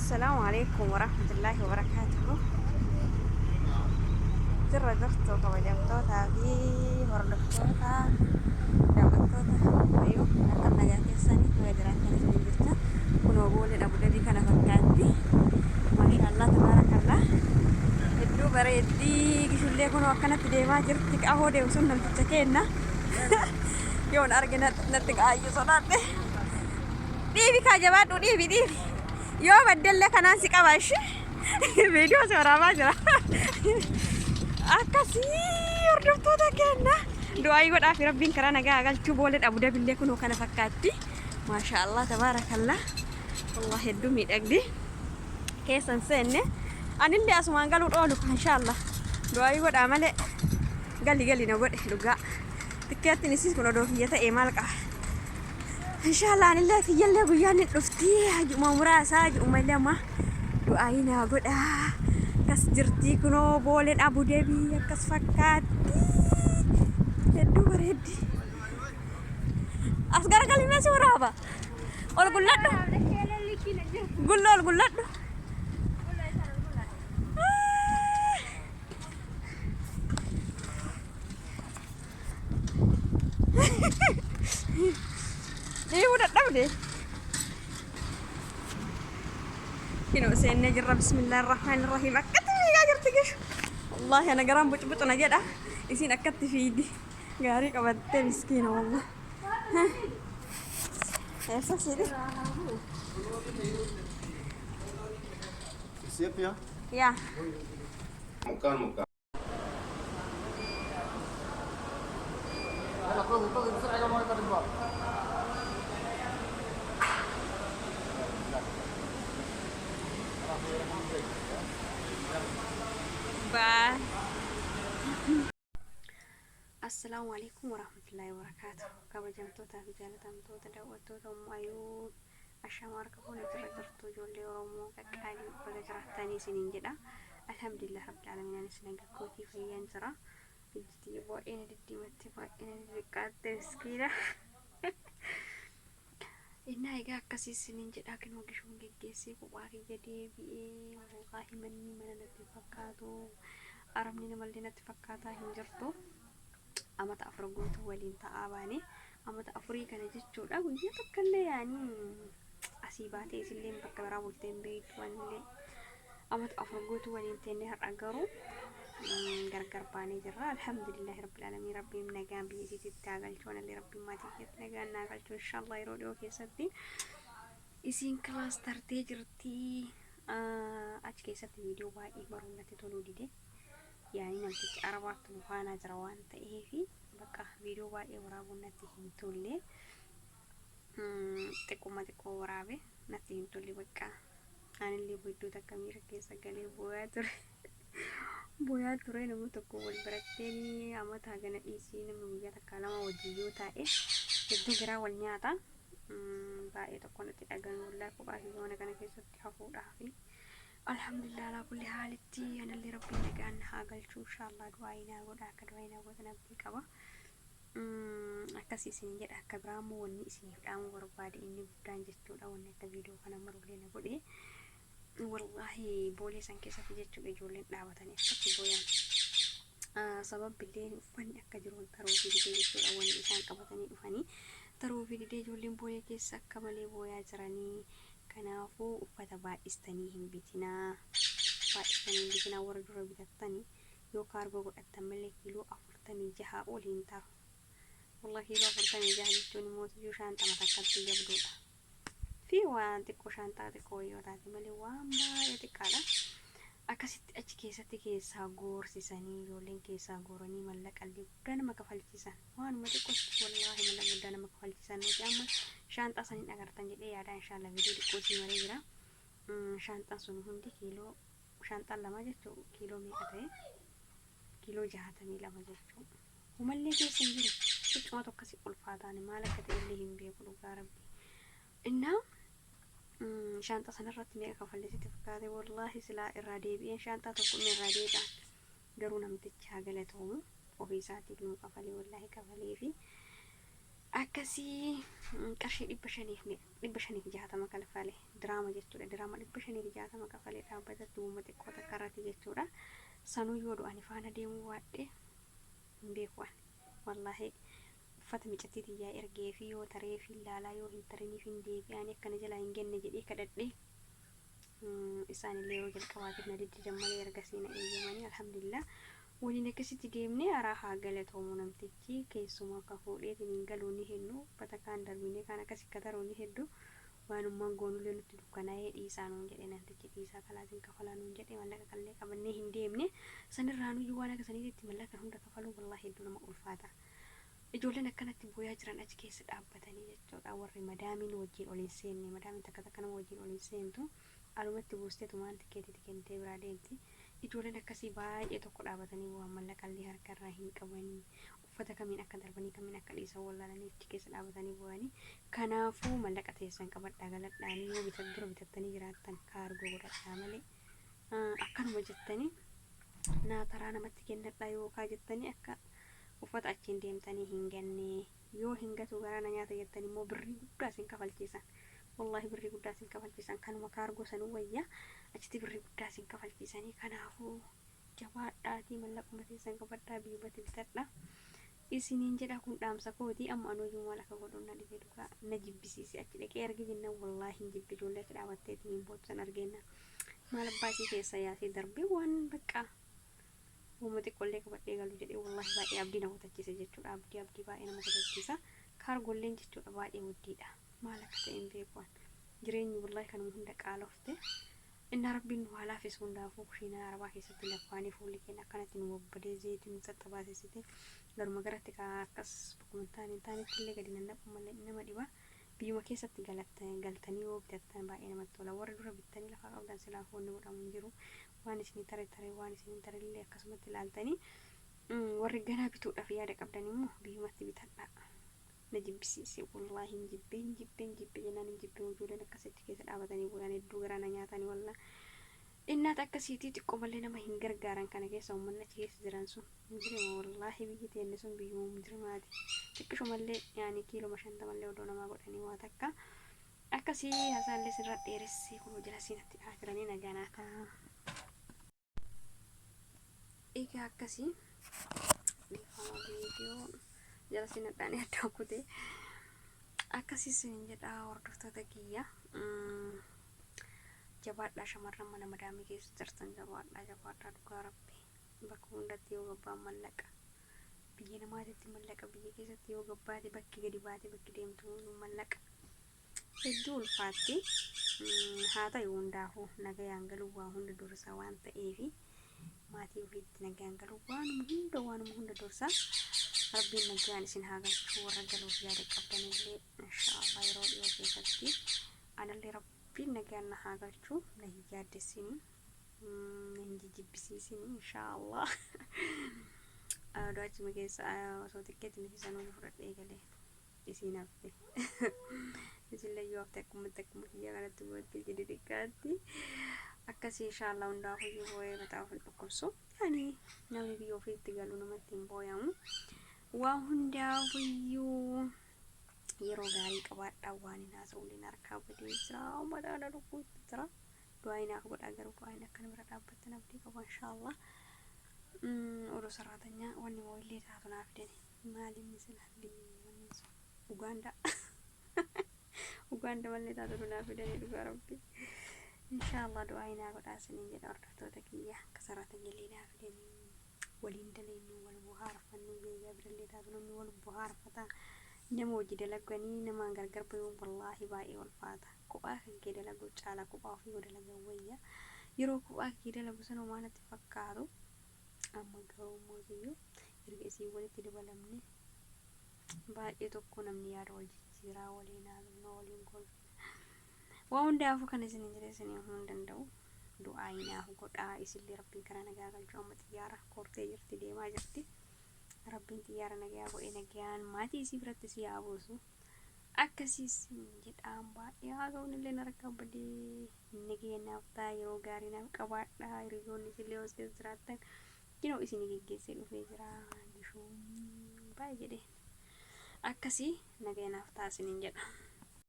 السلام عليكم ورحمة الله وبركاته. جرى درتو كبجمتوتا في هردفتوتا جمتوتا أيوه أكم نجاتي السنة ويجران كانت من جرتا كنوا بولي أبو دبي كان فكاتي ما شاء الله تبارك الله هدو بريدي قشول لي كنوا كانت ديما جرتك أهو دي وسنة تتكينا يون أرجع نتك أيو صنات ديبي كاجبات وديبي يوم بدل لك أنا سكابش فيديو سورا ما جرا أكاسير دكتور تكنا دعاء يقول آخر ربين كرانا جا قال شو بولد أبو دبي اللي كانوا كنا فكاتي ما شاء الله تبارك الله والله الدمي أقدي كيسن سنة أنا اللي أسمع قالوا أولو إن شاء الله دعاء يقول عمله قال لي نقول لقى تكاتي نسيت كنا دوفية إيمالك إن شاء الله أنا اللي في يلا بيان رفتي هاج مامورا ساج أمي دعائنا أقول كاس جرتي كنو بولن أبو دبي كاس فكاتي هدو بردي أصغر كلمة سورابا قول له قول له إيه وده دبدي كنو سنجر بسم الله الرحمن الرحيم أكتفي يا جرتكش والله أنا قرام بوت أنا جدا يصير أكتفي في يدي قاري كبدت مسكينة والله يا سيدي Siap ya? يا Muka. باي السلام عليكم ورحمة الله وبركاته كبجمتوتا في جالتمتوتا دوتوتا أم أيوب الشمار كفوني تردرتو جولي ورمو كالي بلجرحتاني سنين جدا الحمد لله رب العالمين أنا سنين كوتي فيان ترى جدي بوئين دي متفاقين دي قاتل سكينة إنها إيقا كسي سنين جدا كن وقشون جيسي قباقي جدي بإيه والله مني من نتفاقاتو أرمني نمالي نتفاقاتا هنجرتو أما تأفرقوت ولين تآباني أما تأفري كان جتشود أقول يا تكلي يعني أسيباتي سلين بكبرا ولتين بيت وانلي أما تأفرقوت ولين تنهر أقرو غرغر باني جرا الحمد لله رب العالمين ربي منقام بيسي تتاقل شون اللي ربي ما تيجي نقال ناقل شون إن شاء الله يرودو كي سبتين إسين كلاس ترتي جرتي أجكي سبت فيديو باقي مرونة تولو دي يعني نمتك أربعة مخانا جروان تأهيفي بقى فيديو باقي ورابو نتيهم تولي تكو ما تكو ورابي نتيهم تولي بقى أنا اللي بدو تكامير كيسا قالي بويا توري نمو تكو والبرتيني أما تاقنا إيسي نمو بيا تكالما وديو تائه يدو جرا والنياتا باقي تكو نتيقان والله كباهي وانا كان كيسا تحفو رافي الحمد لله على كل حال أنا اللي ربي نجان هاقل شو إن شاء الله دعينا ودعك دعينا ودنبي كبا أكاسي سنجد أكبرامو ونسي فدام وربادي إني بدان جستو أو نك فيديو كنا مرو لنا بدي والله بولي سانكيسا في جتشو بيجولين دعوتني أكاسي بويان سبب بالله أفني أكجرون ترو في دي جستو أو نسان كبتني أفني ترو في دي جولين بويا كيسا كمالي بويا جراني kanaafuu uffata baay'istanii hin bitinaa warra dura bitattanii yoo kaargoo godhattan malee kiiloo 46 ol hin taru wallahi kiiloo 46 jechuun immoo iyyuu shaanxama takkatti jabduudha fi waan xiqqoo shaanxaa xiqqoo yoo taate malee waan baay'ee xiqqaadha akkasitti achi keessatti keessaa goorsisanii ijoolleen keessaa gooranii mallaqallee guddaa nama kafalchiisan waanuma xiqqootti wallahi mallaqa guddaa nama kafalchiisan nuti amma shaanxaa saniin agartan jedhee yaada inshallah viidiyoo xiqqoo sii maree jira shaanxaan sun hundi kiiloo shaanxaan lama jechuu kiiloo meeqa ta'e kiiloo 62 jechuu umallee keessa hin jiru xiqqoo tokkasi ulfaataan maal akka ta'e illee hin beeku dhugaa rabbi innaa شانطة سنرت مية كفلتي تفكاري والله سلا إرادي بين شانطة تكون إرادي دا قرونا متجها قلتهم وفي ساعتي المقفلي والله كفلي في akkasii qarshii 560 kaffale diraama jechuudha. Diraama 560 kaffalee dhaabbatatti uummata xiqqoo takka irratti jechuudha. Sanuu yoo du'ani faana deemuu waadhe hin beeku ani wallaahi. Uffata micatti xiyyaa ergee fi yoo taree fi ilaalaa yoo hin tariniif hin deebi'anii akkana jalaa hin genne jedhee kadhadhe. Isaanillee yeroo jalqabaatiif na diddiidan malee ergasii na eeyyamanii alhamdulillah. Waliin akkasitti deemnee araa haa galatoomu namtichi keessumaa akka fuudheetiin hin galuu ni heddu uffata kaan darbinee kaan akkas akka taruu ni heddu waanummaan goonullee nutti dukkanaa'ee dhiisaa nuun jedhe namtichi dhiisaa kalaatiin kafalaa nuun jedhe mallaqa qallee qabannee hin deemne sanirraa nuyyuu waan akkasaniitti mallaqa hunda kafaluu wallaahi hedduu nama ulfaata. Ijoolleen akkanatti booyaa jiran achi keessa dhaabbatanii jechuudha. Warri madaamiin wajjin ol hin seenne madaamiin takka takka nama wajjin ol hin seentu alumatti buusteetu maan tikeetii kennitee biraa deemti. Ijoolleen akkasii baay'ee tokko dhaabatanii waan mallaqallee harkarraa hin qabanii uffata kamiin akka darbanii kamiin akka dhiisan wallaalanii achi keessa dhaabatanii bu'anii. Kanaafuu mallaqa teessan qabadhaa galadhaanii yoo dura bitattanii jiraattan kaargoo godhadhaa malee akkanuma jettanii naataraa namatti kennadhaa yookaan jettanii akka uffata achiin deemtanii hin ganne yoo hin gatu garaana nyaata jettanii immoo birrii guddaa isin kafalchiisan. Wallahi birrii guddaa isin kafalchiisan kanuma kaargoo sanuu wayyaa achitti birrii guddaa isin kafalchiisanii. Kanaafuu jabaadhaatii mallaquma teessan qabadhaa biyyumatti bitadhaa isiniin jedha. Kun dhaamsa kooti. Amma anuyyuu maal akka godhuun na dhibee dhugaa na jibbisiise achi dhaqee argi jenna wallahi hin jibbi. Ijoollee achi dhaabatteetiin hin bootsan argeenna maal abbaasii keessa yaasee darbee waan bakka uummata xiqqoollee qabadhee galu jedhee wallahi baay'ee abdii na kutachiise jechuudha. Abdii baay'ee nama kutachiisa. Kaargolleen jechuudha baay'ee guddiidha. Maal akka ta'e hin beeku jireenyi wallahi kanuma hunda qaalofte. Inna rabbiin nu haalaafis hundaafuu kushiinaa arabaa keessatti laffaanii fuulli keenya akkanatti nu bobbadee zayitii nu xaxxabaasisite garuma garatti akkas dokumentaan hin taanetti illee gadi nannaqu malee nama dhiba. Biyyuma keessatti galtanii yoo bitattan baay'ee namatti tola. Warri dura bittanii lafa qabdan silaa foonni godhamu hin jiru. Waan isin taree waan isin tarellee akkasumatti ilaaltanii warri ganaa bituudhaaf yaada qabdan immoo biyyumatti bitadhaa. Na jibbisiise wallahi hin jibbe jennaan hin jibbe. Ijoolleen akkasitti keessa dhaabatanii bu'an hedduu garaana nyaatanii walla innaata akkasiitii xiqqoo malee nama hin gargaaran kana keessa uummanni achi keessa jiran sun mujrima wallahi. Biyyi teenne sun biyyuma mujrimaati. Xiqqisho malee yaani kiiloo 50 malee odoo namaa godhanii waa takka akkasii hasaallee sirra dheeressee kun jala siinatti jiranii nagaanaa kaa egaa akkasii dhiifama viidiyoo jala siinadhaan adda kutee akkasii siin jedhaa hordoftoota kiyya. Jabaadhaa shamarran mana madaamii keessa jirtan jabaadhaa dhugaa rabbi bakka hundatti yoo gabbaan mallaqa biyya namaatitti mallaqa biyya keessatti yoo gabbaate bakki gadi baate bakki deemtu mallaqa hedduu ulfaatti. Haa ta'u hundaafuu nagayaan galuu waa hunda dursa waan ta'eefi maatii ofiitti nagayaan galuu waanuma hunda dursa. Rabbiin nagayaan isin haa galchu. Warra galuuf yaada qabdanillee inshaallah yeroo dhiyoo keessatti anallee rabbiin nagayaan na haa galchu. Na hin yaaddessini na hin jibbisiisini inshaallah. Do'achuma keessa osoo xiqqeetti nuti sanuu fudhadhee galee isiin hafte isillee yoo hafte akkuma kiyya kanatti bu'attee jedhe xiqqaatti akkasii inshaallah hundaafuu boo'ee mataa ofii dhukkubsu yaani namni biyya ofiitti galu namatti hin boo'amu. Waan hundaafuyyuu yeroo gaarii qabaadhaa. Waan hin haasa'uun harkaa badee jira mataan dhukkuutti jira. Du'aa inaaf godhaa garuu du'aa hin akkana bira dhaabbattan abdii qaba inshaallah. Odoo saraatanyaa wanni moo'illee taatu naaf fidani maaliin misilaallee wanni Ugaandaa Ugaandaa mallee taatu naaf fidani dhugaa rabbi inshaallah. Du'aa inaa godhaa isiniin jedha hordoftoota kiyya. Akka saraatanillee naaf fidanii waliin daleenyu wal buhaarfannu beeyaa birallee taatu namni wal buhaarfata. Nama hojii dalaganii namaan gargar bayuun wallaahi baay'ee ulfaata. Kophaa kan kee dalagu caala kophaa ofii dalagan wayya. Yeroo kophaa kee dalagu sana maalatti fakkaatu amma garuu mootiyyuu erga isii walitti dabalamne baay'ee tokko namni yaada wal jijjiiraa waliin haasofna waliin kolfina. Waa hundaafuu kan isin jedhe isin himuu hin danda'u. Du'aa inaaf godhaa isillee rabbiin karaa nagaa galchu. Amma xiyyaara kortee jirti deemaa jirti. Rabbiin xiyyaara nagaa godhee nagayaan maatii isii biratti si haa buusu. Akkasiis jedhaan baay'ee haa ta'uun illee narkaa badee nageenyaaf ta'a yeroo gaarii naaf qabaadhaa. Hiriyoonni isillee os keessa jiraattan kinoo isin geggeessee dhufee jira. Bishoon baay'ee jedhee akkasii nageenaaf taasiniin jedha.